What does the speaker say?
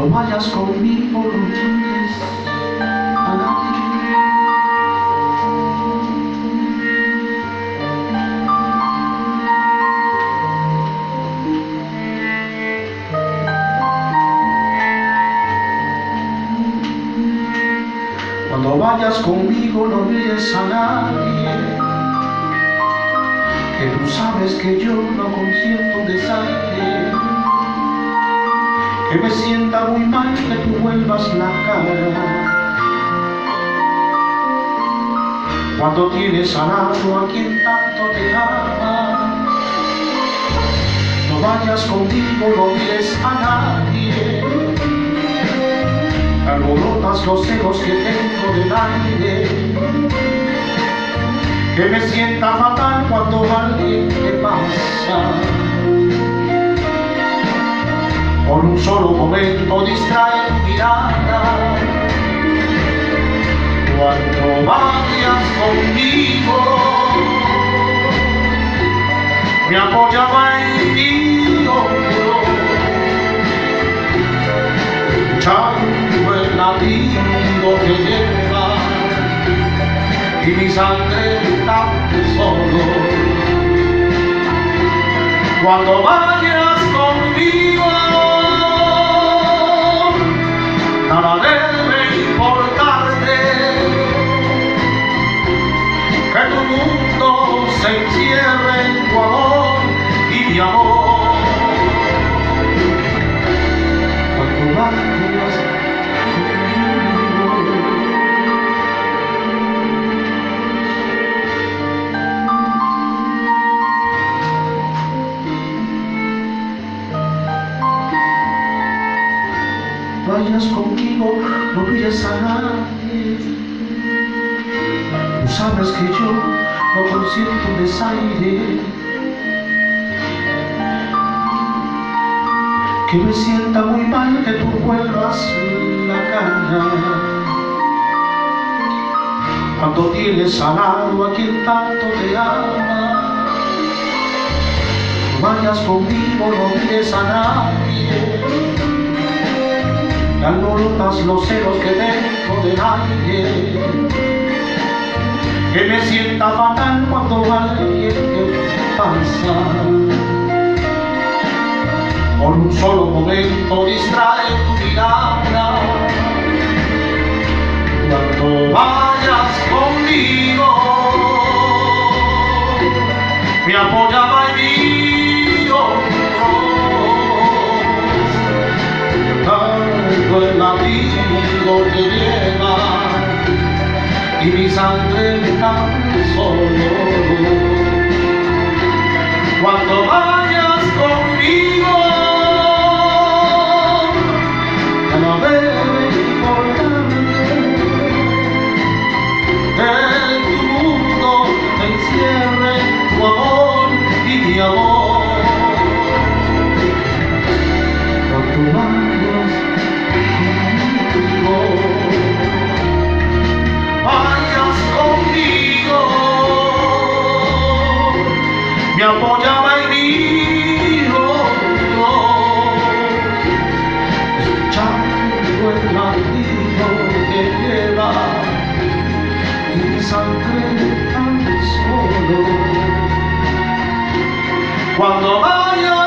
Cuando vayas conmigo no mires a nadie. Cuando vayas conmigo no mires a nadie, que tú sabes que yo no consiento un desaire, que me sienta muy mal que tú vuelvas la cara cuando tienes al lado a quien tanto te ama. No vayas conmigo, no mires a nadie, alborotas los celos que tengo del aire, que me sienta fatal cuando alguien te pasa. Por un solo momento distrae tu mirada. Cuando vayas conmigo, me apoyaba en mi hombro, escuchando el latido que lleva y mi sangre tan solo. Cuando vayas conmigo, nada debe importarte, que tu mundo se encierre en tu amor y mi amor. Cuando vayas vayas conmigo, no mires a nadie. Tú sabes que yo no consiento un desaire, que me sienta muy mal que tú vuelvas la cara cuando tienes al lado a quien tanto te ama. No vayas conmigo, no mires a nadie, alborotas los celos que tengo del aire, que me sienta fatal cuando alguien te pasa. Por un solo momento distrae tu mirada. Cuando vayas conmigo, me apoyaba en mi hombro, el latido que lleva y mi sangre tan solo. Cuando vayas conmigo, ya no debe importarte, que tu mundo te encierre tu amor y mi amor. Cuando vayas conmigo, me apoyaba en mi hombro, escuchando el latido que lleva y mi sangre tan solo. Cuando vaya